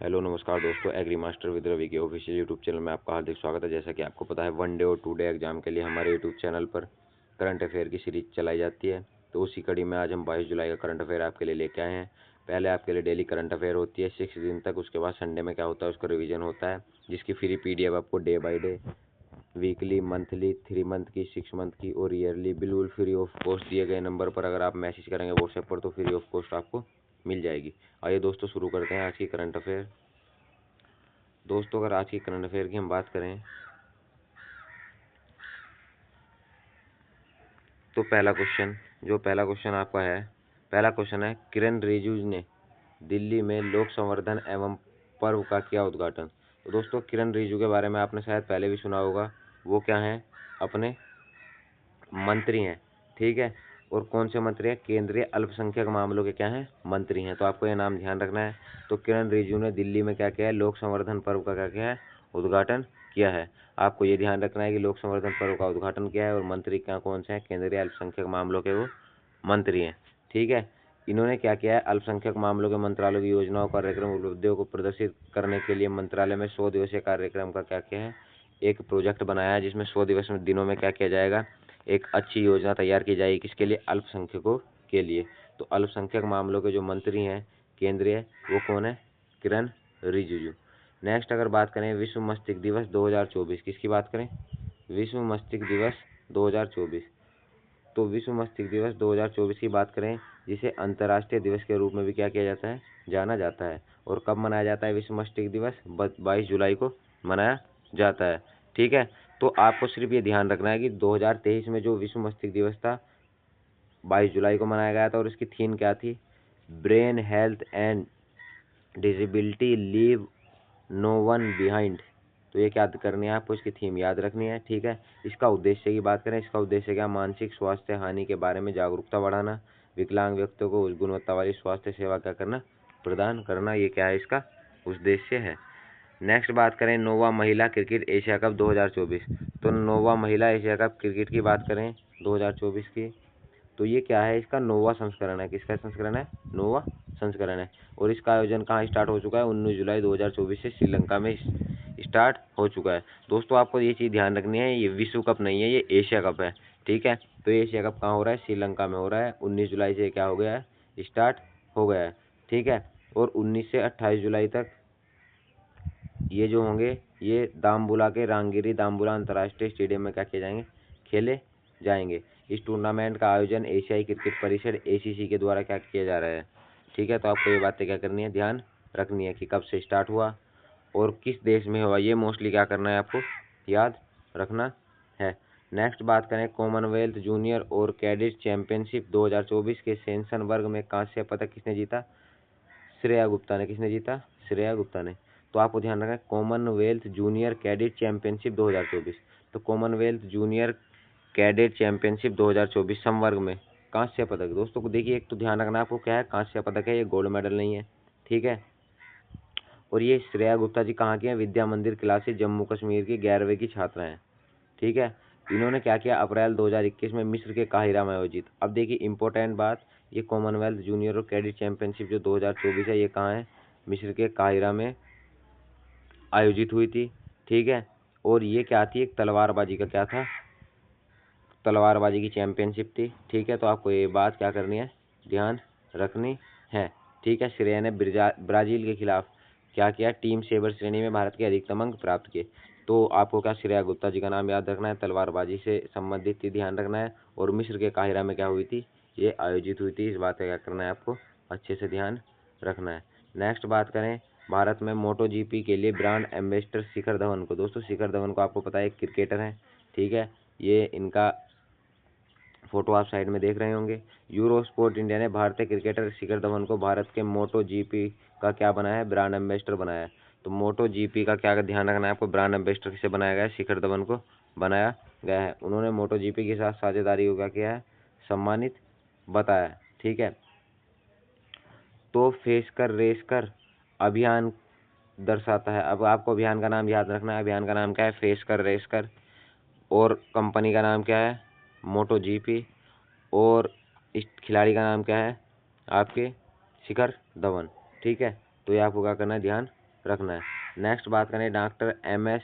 Hello नमस्कार दोस्तों, agree Master with Ravi के ऑफिशियल यूट्यूब चैनल में आपका हार्दिक स्वागत है। जैसा कि आपको पता है, वनडे और टू डे एग्जाम के लिए हमारे यूट्यूब चैनल पर करंट अफेयर की सीरीज चलाई जाती है। तो उसी कड़ी में आज हम 22 जुलाई का करंट अफेयर आपके लिए लेके आए हैं। पहले आपके लिए डेली करंट अफेयर होती है 6 दिन तक। उसके बाद संडे में क्या होता है, उसका रिविजन होता है, जिसकी फ्री PDF आपको day by day, weekly, monthly, 3 month की, 6 मंथ की और ईयरली बिल्कुल फ्री ऑफ कॉस्ट दिए गए नंबर पर अगर आप मैसेज करेंगे व्हाट्सएप पर तो फ्री ऑफ कॉस्ट आपको मिल जाएगी। आइए दोस्तों, शुरू करते हैं आज की करंट अफेयर। दोस्तों, अगर आज की करंट अफेयर की हम बात करें तो पहला क्वेश्चन आपका है, पहला क्वेश्चन है, किरण रिजिजू ने दिल्ली में लोक संवर्धन एवं पर्व का किया उद्घाटन। तो दोस्तों, किरण रिजिजू के बारे में आपने शायद पहले भी सुना होगा। वो क्या हैं, अपने मंत्री हैं, ठीक है। और कौन से मंत्री हैं, केंद्रीय अल्पसंख्यक मामलों के क्या हैं, मंत्री हैं। तो आपको ये नाम ध्यान रखना है। तो किरण रिजिजू ने दिल्ली में क्या किया है, लोक संवर्धन पर्व का क्या किया है, उद्घाटन किया है। आपको ये ध्यान रखना है कि लोक संवर्धन पर्व का उद्घाटन किया है और मंत्री क्या कौन से हैं, केंद्रीय अल्पसंख्यक मामलों के वो मंत्री हैं, ठीक है। इन्होंने क्या किया है, अल्पसंख्यक मामलों के मंत्रालय की योजनाओं, कार्यक्रम, उपलब्धियों को प्रदर्शित करने के लिए मंत्रालय में 100 दिवसीय कार्यक्रम का क्या किया है, एक प्रोजेक्ट बनाया है, जिसमें 100 दिनों में क्या किया जाएगा, एक अच्छी योजना तैयार की जाएगी। किसके लिए, अल्पसंख्यकों के लिए। तो अल्पसंख्यक मामलों के जो मंत्री हैं केंद्रीय, वो कौन है, किरण रिजिजू। नेक्स्ट अगर बात करें विश्व मस्तिष्क दिवस 2024, किसकी बात करें, विश्व मस्तिष्क दिवस 2024। तो विश्व मस्तिष्क दिवस 2024 की बात करें, जिसे अंतर्राष्ट्रीय दिवस के रूप में भी क्या किया जाता है, जाना जाता है। और कब मनाया जाता है विश्व मस्तिष्क दिवस, 22 जुलाई को मनाया जाता है, ठीक है। तो आपको सिर्फ ये ध्यान रखना है कि 2023 में जो विश्व मस्तिष्क दिवस था 22 जुलाई को मनाया गया था, और इसकी थीम क्या थी, brain health and disability leave no one behind. तो ये क्या करनी है आपको, इसकी थीम याद रखनी है, ठीक है। इसका उद्देश्य की बात करें, इसका उद्देश्य क्या, मानसिक स्वास्थ्य हानि के बारे में जागरूकता बढ़ाना, विकलांग व्यक्तियों को उच्च गुणवत्ता वाली स्वास्थ्य सेवा क्या करना, प्रदान करना, ये क्या है, इसका उद्देश्य है। नेक्स्ट बात करें नोवा महिला क्रिकेट एशिया कप 2024। तो नोवा महिला एशिया कप क्रिकेट की बात करें 2024 की, तो ये क्या है, इसका नोवा संस्करण है। किसका संस्करण है, नोवा संस्करण है। और इसका आयोजन कहाँ स्टार्ट हो चुका है, 19 जुलाई 2024 से श्रीलंका में स्टार्ट हो चुका है। दोस्तों, आपको ये चीज़ ध्यान रखनी है, ये विश्व कप नहीं है, ये एशिया कप है, ठीक है। तो एशिया कप कहाँ हो रहा है, श्रीलंका में हो रहा है। 19 जुलाई से क्या हो गया है, स्टार्ट हो गया है, ठीक है। और 19 से 28 जुलाई तक ये जो होंगे, ये दामबुला के रांगिरी दामबुला अंतर्राष्ट्रीय स्टेडियम में क्या किए जाएंगे, खेले जाएंगे। इस टूर्नामेंट का आयोजन एशियाई क्रिकेट परिषद ACC के द्वारा क्या किया जा रहा है, ठीक है। तो आपको ये बातें क्या करनी है, ध्यान रखनी है कि कब से स्टार्ट हुआ और किस देश में हुआ, ये मोस्टली क्या करना है, आपको याद रखना है। नेक्स्ट बात करें, कॉमनवेल्थ जूनियर और कैडेट चैंपियनशिप 2024 के सेंसन वर्ग में कांस्य पदक किसने जीता, श्रेया गुप्ता ने। किसने जीता, श्रेया गुप्ता ने। तो आपको ध्यान रखना है, कॉमनवेल्थ जूनियर कैडेट चैंपियनशिप 2024। तो कॉमनवेल्थ जूनियर कैडेट चैंपियनशिप 2024 समवर्ग में कांस्य पदक। दोस्तों को देखिए, एक तो ध्यान रखना आपको, क्या है, कांस्य पदक है, ये गोल्ड मेडल नहीं है, ठीक है। और ये श्रेया गुप्ता जी कहाँ की हैं, विद्या मंदिर क्लासेस जम्मू कश्मीर की 11वीं की छात्रा हैं, ठीक है। इन्होंने क्या किया, अप्रैल 2021 में मिस्र के काहिरा में आयोजित। अब देखिए इंपॉर्टेंट बात, ये कॉमनवेल्थ जूनियर और कैडेट चैंपियनशिप जो 2024 है, ये कहाँ है, मिस्र के काहिरा में आयोजित हुई थी, ठीक है। और ये क्या थी, एक तलवारबाजी का क्या था, तलवारबाजी की चैंपियनशिप थी, ठीक है। तो आपको ये बात क्या करनी है, ध्यान रखनी है, ठीक है। श्रेया ने ब्राजील के खिलाफ क्या किया, टीम सेवर श्रेणी में भारत के अधिकतम अंक प्राप्त किए। तो आपको क्या, श्रेया गुप्ता जी का नाम याद रखना है, तलवारबाजी से संबंधित थी, ध्यान रखना है। और मिस्र के काहिरा में क्या हुई थी, ये आयोजित हुई थी। इस बात का क्या करना है, आपको अच्छे से ध्यान रखना है। नेक्स्ट बात करें, भारत में मोटो GP के लिए ब्रांड एम्बेसडर शिखर धवन को। दोस्तों, शिखर धवन को आपको पता है, एक क्रिकेटर हैं, ठीक है। ये इनका फोटो आप साइड में देख रहे होंगे। यूरो स्पोर्ट इंडिया ने भारतीय क्रिकेटर शिखर धवन को भारत के मोटो GP का क्या बनाया है, ब्रांड एम्बेसडर बनाया है। तो मोटो GP का क्या ध्यान रखना है आपको, ब्रांड एम्बेसडर किसे बनाया गया है, शिखर धवन को बनाया गया है। उन्होंने मोटो GP के साथ साझेदारी को क्या किया है, सम्मानित बताया, ठीक है। तो फेस कर रेस कर अभियान दर्शाता है। अब आपको अभियान का नाम याद रखना है, अभियान का नाम क्या है, फेस कर रेस कर। और कंपनी का नाम क्या है, मोटो GP। और इस खिलाड़ी का नाम क्या है, आपके शिखर धवन, ठीक है। तो ये आपको क्या करना है, ध्यान रखना है। नेक्स्ट बात करें, डॉक्टर MS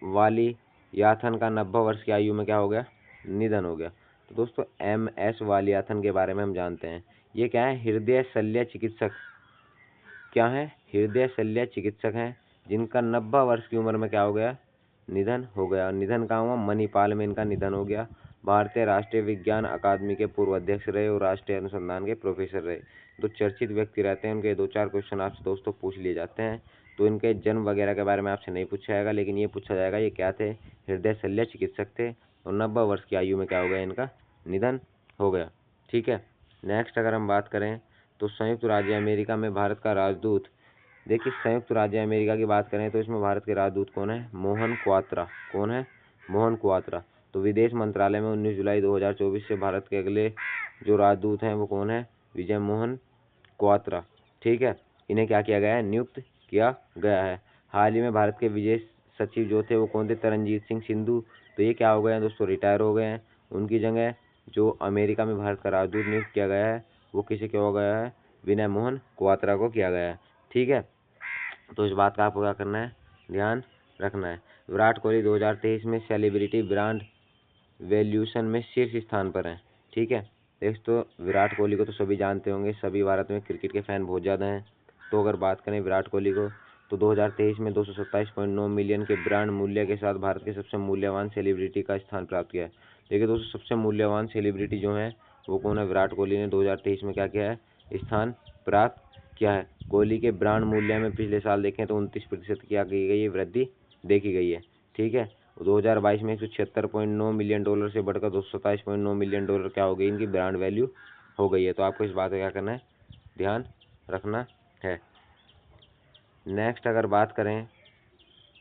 वालियाथन का 90 वर्ष की आयु में क्या हो गया, निधन हो गया। तो दोस्तों MS वालियाथन के बारे में हम जानते हैं। ये क्या है, हृदय शल्य चिकित्सक, क्या है, हृदय शल्य चिकित्सक हैं, जिनका 90 वर्ष की उम्र में क्या हो गया, निधन हो गया। और निधन कहाँ हुआ, मणिपाल में इनका निधन हो गया। भारतीय राष्ट्रीय विज्ञान अकादमी के पूर्व अध्यक्ष रहे और राष्ट्रीय अनुसंधान के प्रोफेसर रहे। तो चर्चित व्यक्ति रहते हैं, उनके 2-4 क्वेश्चन आपसे दोस्तों पूछ लिए जाते हैं। तो इनके जन्म वगैरह के बारे में आपसे नहीं पूछा जाएगा, लेकिन ये पूछा जाएगा ये क्या थे, हृदय शल्य चिकित्सक थे और 90 वर्ष की आयु में क्या हो गया, इनका निधन हो गया। ठीक है। नेक्स्ट अगर हम बात करें तो संयुक्त राज्य अमेरिका में भारत का राजदूत, देखिए संयुक्त राज्य अमेरिका की बात करें तो इसमें भारत के राजदूत कौन है, मोहन क्वात्रा। कौन है, मोहन क्वात्रा। तो विदेश मंत्रालय में 19 जुलाई 2024 से भारत के अगले जो राजदूत हैं वो कौन है, विजय मोहन क्वात्रा। ठीक है, इन्हें क्या किया गया है, नियुक्त किया गया है। हाल ही में भारत के विदेश सचिव जो थे वो कौन थे, तरनजीत सिंह सिंधु। तो ये क्या हो गए हैं दोस्तों, रिटायर हो गए हैं। उनकी जगह जो अमेरिका में भारत का राजदूत नियुक्त किया गया है वो किसे क्या हो गया है, विनय मोहन क्वात्रा को किया गया है। ठीक है, तो इस बात का आपको क्या करना है, ध्यान रखना है। विराट कोहली 2023 में सेलिब्रिटी ब्रांड वैल्यूएशन में शीर्ष स्थान पर हैं। ठीक है, तो विराट कोहली को तो सभी जानते होंगे, सभी भारत में क्रिकेट के फैन बहुत ज़्यादा हैं। तो अगर बात करें विराट कोहली को, तो 2023 में 227.9 मिलियन के ब्रांड मूल्य के साथ भारत के सबसे मूल्यवान सेलिब्रिटी का स्थान प्राप्त किया है। देखिए दोस्तों, सबसे मूल्यवान सेलिब्रिटी जो है वो कौन है, विराट कोहली ने 2023 में क्या किया है, स्थान प्राप्त किया है। कोहली के ब्रांड मूल्य में पिछले साल देखें तो 29% क्या की गई है, वृद्धि देखी गई है। ठीक है, 2022 में 176.9 मिलियन डॉलर से बढ़कर 227.9 मिलियन डॉलर क्या हो गई, इनकी ब्रांड वैल्यू हो गई है। तो आपको इस बात का क्या करना है, ध्यान रखना है। नेक्स्ट अगर बात करें,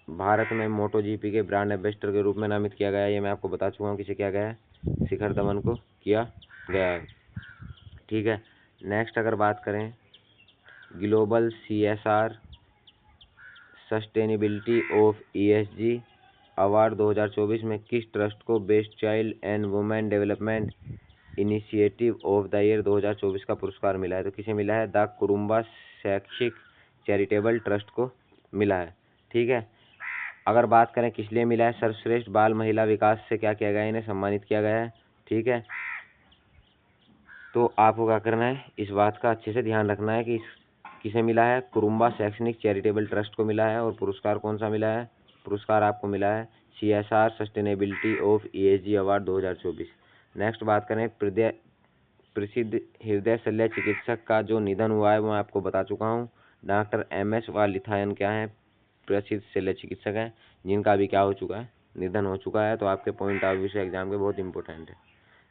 भारत में मोटो जीपी के ब्रांड एम्बेसडर के रूप में नामित किया गया है, ये मैं आपको बता चुका हूँ किसे किया गया है, शिखर धवन को किया गया है। ठीक है, नेक्स्ट अगर बात करें, global CSR sustainability of ESG award 2024 में किस ट्रस्ट को best child and women development initiative of the year 2024 का पुरस्कार मिला है। तो किसे मिला है, द कुरुम्बा शैक्षिक चैरिटेबल ट्रस्ट को मिला है। ठीक है, अगर बात करें किस लिए मिला है, सर्वश्रेष्ठ बाल महिला विकास से क्या किया गया है, इन्हें सम्मानित किया गया है। ठीक है, तो आपको क्या करना है, इस बात का अच्छे से ध्यान रखना है कि किसे मिला है, कुरुम्बा शैक्षणिक चैरिटेबल ट्रस्ट को मिला है। और पुरस्कार कौन सा मिला है, पुरस्कार आपको मिला है CSR sustainability of ESG award 2024। Next बात करें, प्रसिद्ध हृदय शल्य चिकित्सक का जो निधन हुआ है वो मैं आपको बता चुका हूँ। डॉक्टर MS वालियाथन क्या है, प्रसिद्ध शल्य चिकित्सक हैं, जिनका अभी क्या हो चुका है, निधन हो चुका है। तो आपके पॉइंट ऑफ व्यू से एग्जाम के बहुत इंपॉर्टेंट है।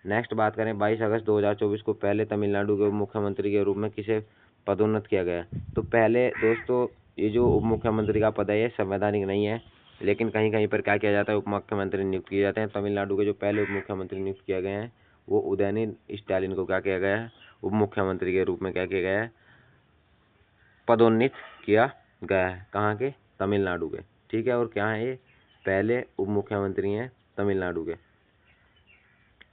नेक्स्ट बात करें, 22 अगस्त 2024 को पहले तमिलनाडु के उप मुख्यमंत्री के रूप में किसे पदोन्नत किया गया। तो पहले दोस्तों ये जो उप मुख्यमंत्री का पद है ये संवैधानिक नहीं है, लेकिन कहीं कहीं पर क्या किया जाता है, उप मुख्यमंत्री नियुक्त किए जाते हैं। तमिलनाडु के जो पहले उप मुख्यमंत्री नियुक्त किए गए हैं वो उदयनिधि स्टालिन को क्या किया गया है, उप मुख्यमंत्री के रूप में क्या किया गया है, पदोन्नत किया गया है। कहाँ के, तमिलनाडु के। ठीक है, और क्या है ये, पहले उप मुख्यमंत्री हैं तमिलनाडु के।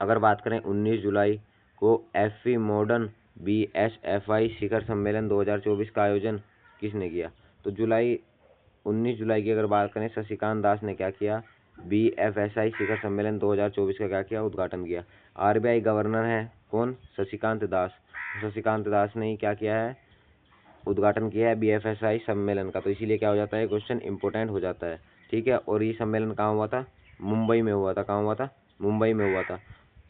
अगर बात करें 19 जुलाई को FV मॉडर्न BSFI शिखर सम्मेलन 2024 का आयोजन किसने किया। तो 19 जुलाई की अगर बात करें, शशिकांत दास ने क्या किया, BFSI शिखर सम्मेलन 2024 का क्या किया, उद्घाटन किया। RBI गवर्नर है कौन, शशिकांत दास। शशिकांत दास ने क्या किया है, उद्घाटन किया है BFSI सम्मेलन का। तो इसीलिए क्या हो जाता है, क्वेश्चन इंपॉर्टेंट हो जाता है। ठीक है, और ये सम्मेलन कहाँ हुआ था, मुंबई में हुआ था। कहाँ हुआ था, मुंबई में हुआ था।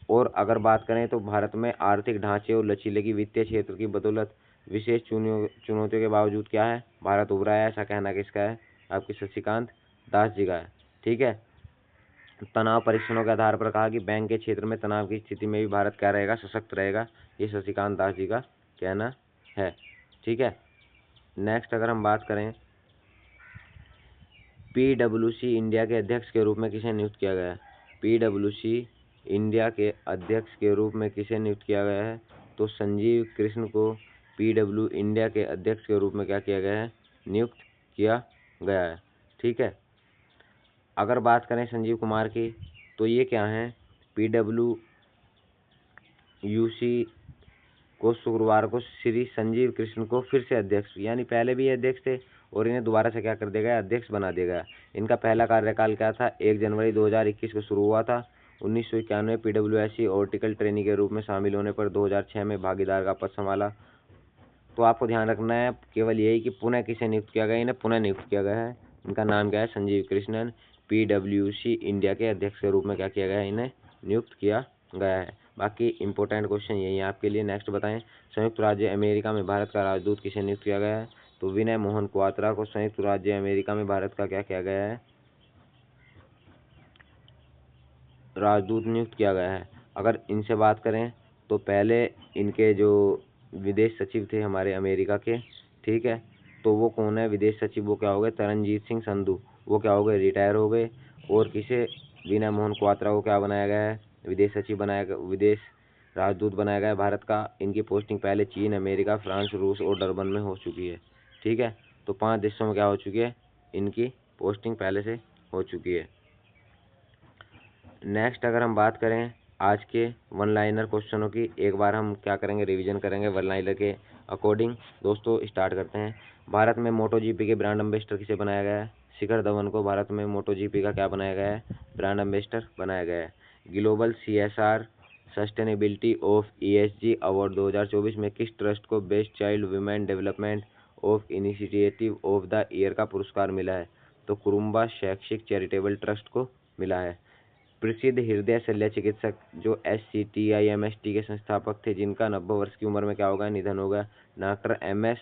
और अगर बात करें तो भारत में आर्थिक ढांचे और लचीले की वित्तीय क्षेत्र की बदौलत विशेष चुनौतियों के बावजूद क्या है, भारत उभरा है, ऐसा कहना किसका है, आपके शशिकांत दास जी का है। ठीक है, तनाव परीक्षणों के आधार पर कहा कि बैंक के क्षेत्र में तनाव की स्थिति में भी भारत क्या रहेगा, सशक्त रहेगा, ये शशिकांत दास जी का कहना है। ठीक है, नेक्स्ट अगर हम बात करें, PwC इंडिया के अध्यक्ष के रूप में किसे नियुक्त किया गया है। PwC इंडिया के अध्यक्ष के रूप में किसे नियुक्त किया गया है, तो संजीव कृष्ण को PW इंडिया के अध्यक्ष के रूप में क्या किया गया है, नियुक्त किया गया है। ठीक है, अगर बात करें संजीव कुमार की, तो ये क्या हैं, PwC को शुक्रवार को श्री संजीव कृष्ण को फिर से अध्यक्ष, यानी पहले भी अध्यक्ष थे और इन्हें दोबारा से क्या कर दिया गया, अध्यक्ष बना दिया गया। इनका पहला कार्यकाल क्या था, 1 जनवरी 2021 को शुरू हुआ था। 1991 PWSC ऑर्टिकल ट्रेनी के रूप में शामिल होने पर 2006 में भागीदार का पद संभाला। तो आपको ध्यान रखना है केवल यही कि पुनः किसे नियुक्त किया गया, इन्हें पुनः नियुक्त किया गया है। इनका नाम क्या है, संजीव कृष्णन। PWC इंडिया के अध्यक्ष के रूप में क्या किया गया है, इन्हें नियुक्त किया गया है। बाकी इंपॉर्टेंट क्वेश्चन यही है आपके लिए। नेक्स्ट बताएं, संयुक्त राज्य अमेरिका में भारत का राजदूत किसे नियुक्त किया गया है, तो विनय मोहन क्वात्रा को संयुक्त राज्य अमेरिका में भारत का क्या किया गया है, राजदूत नियुक्त किया गया है। अगर इनसे बात करें तो पहले इनके जो विदेश सचिव थे हमारे अमेरिका के, ठीक है, तो वो कौन है विदेश सचिव, वो क्या हो गए, तरनजीत सिंह संधू, वो क्या हो गए, रिटायर हो गए। और किसे, विनय मोहन क्वात्रा को क्या बनाया गया है, विदेश सचिव बनाया गया, विदेश राजदूत बनाया गया है भारत का। इनकी पोस्टिंग पहले चीन, अमेरिका, फ्रांस, रूस और डरबन में हो चुकी है, ठीक है। तो 5 देशों में क्या हो चुकी है, इनकी पोस्टिंग पहले से हो चुकी है। नेक्स्ट अगर हम बात करें आज के वन लाइनर क्वेश्चनों की, एक बार हम क्या करेंगे, रिवीजन करेंगे वन लाइनर के अकॉर्डिंग। दोस्तों स्टार्ट करते हैं। भारत में मोटो जीपी के ब्रांड एम्बेसडर किसे बनाया गया है, शिखर धवन को भारत में मोटो जीपी का क्या बनाया गया है, ब्रांड एम्बेसडर बनाया गया है। Global CSR sustainability of ESG award 2024 में किस ट्रस्ट को best child women development of initiative of the year का पुरस्कार मिला है, तो कुरुम्बा शैक्षिक चैरिटेबल ट्रस्ट को मिला है। प्रसिद्ध हृदय शल्य चिकित्सक जो SCTIMST के संस्थापक थे, जिनका 90 वर्ष की उम्र में क्या होगा, निधन होगा, डॉक्टर MS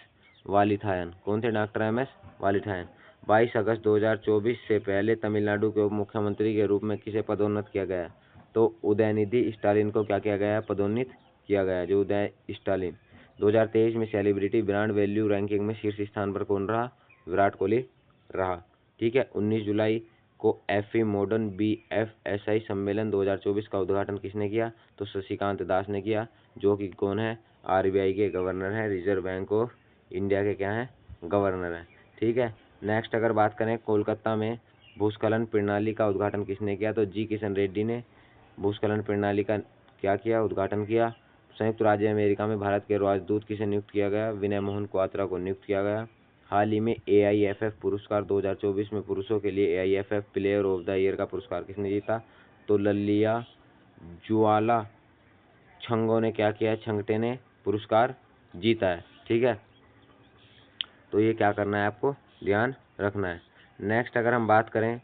वालीथायन। कौन थे, डॉक्टर MS वालीथायन। 22 अगस्त 2024 से पहले तमिलनाडु के उप मुख्यमंत्री के रूप में किसे पदोन्नत किया गया, तो उदयनिधि स्टालिन को क्या किया गया है, पदोन्नत किया गया है, जो उदय स्टालिन। 2023 में सेलिब्रिटी ब्रांड वैल्यू रैंकिंग में शीर्ष स्थान पर कौन रहा, विराट कोहली रहा, ठीक है। 19 जुलाई को FE मॉडर्न BFSI सम्मेलन 2024 का उद्घाटन किसने किया, तो शशिकांत दास ने किया, जो कि कौन है, RBI के गवर्नर हैं, रिजर्व बैंक ऑफ इंडिया के क्या हैं, गवर्नर हैं, ठीक है। नेक्स्ट अगर बात करें, कोलकाता में भूस्खलन प्रणाली का उद्घाटन किसने किया, तो जी किशन रेड्डी ने भूस्खलन प्रणाली का क्या किया, उद्घाटन किया। संयुक्त राज्य अमेरिका में भारत के राजदूत किसे नियुक्त किया गया, विनय मोहन क्वात्रा को नियुक्त किया गया। हाल ही में AIFF पुरस्कार 2024 में पुरुषों के लिए AIFF player of the year का पुरस्कार किसने जीता, तो ललिया ज्वाला छंगो ने क्या किया है, छंगटे ने पुरस्कार जीता है, ठीक है। तो ये क्या करना है, आपको ध्यान रखना है। नेक्स्ट अगर हम बात करें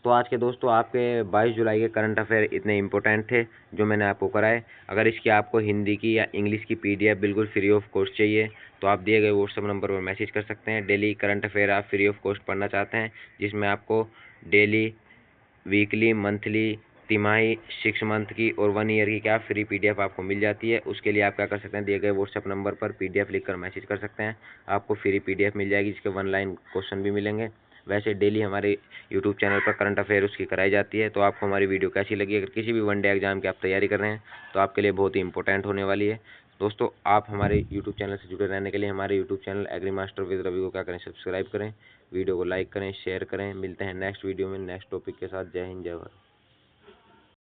तो आज के दोस्तों आपके 22 जुलाई के करंट अफेयर इतने इंपॉर्टेंट थे जो मैंने आपको कराए। अगर इसकी आपको हिंदी की या इंग्लिश की PDF बिल्कुल फ्री ऑफ कॉस्ट चाहिए तो आप दिए गए व्हाट्सएप नंबर पर मैसेज कर सकते हैं। डेली करंट अफेयर आप फ्री ऑफ कॉस्ट पढ़ना चाहते हैं, जिसमें आपको डेली, वीकली, मंथली, तिमाही, 6 मंथ की और 1 ईयर की क्या फ्री PDF आपको मिल जाती है। उसके लिए आप क्या कर सकते हैं, दिए गए व्हाट्सएप नंबर पर PDF लिखकर मैसेज कर सकते हैं, आपको फ्री PDF मिल जाएगी, जिसके 1 लाइन क्वेश्चन भी मिलेंगे। वैसे डेली हमारे यूट्यूब चैनल पर करंट अफेयर उसकी कराई जाती है। तो आपको हमारी वीडियो कैसी लगी, अगर किसी भी वनडे एग्जाम की आप तैयारी कर रहे हैं तो आपके लिए बहुत ही इंपॉर्टेंट होने वाली है। दोस्तों आप हमारे यूट्यूब चैनल से जुड़े रहने के लिए हमारे YouTube channel Agri Master with Ravi को क्या करें, सब्सक्राइब करें, वीडियो को लाइक करें, शेयर करें। मिलते हैं नेक्स्ट वीडियो में नेक्स्ट टॉपिक के साथ। जय हिंद, जय भारत।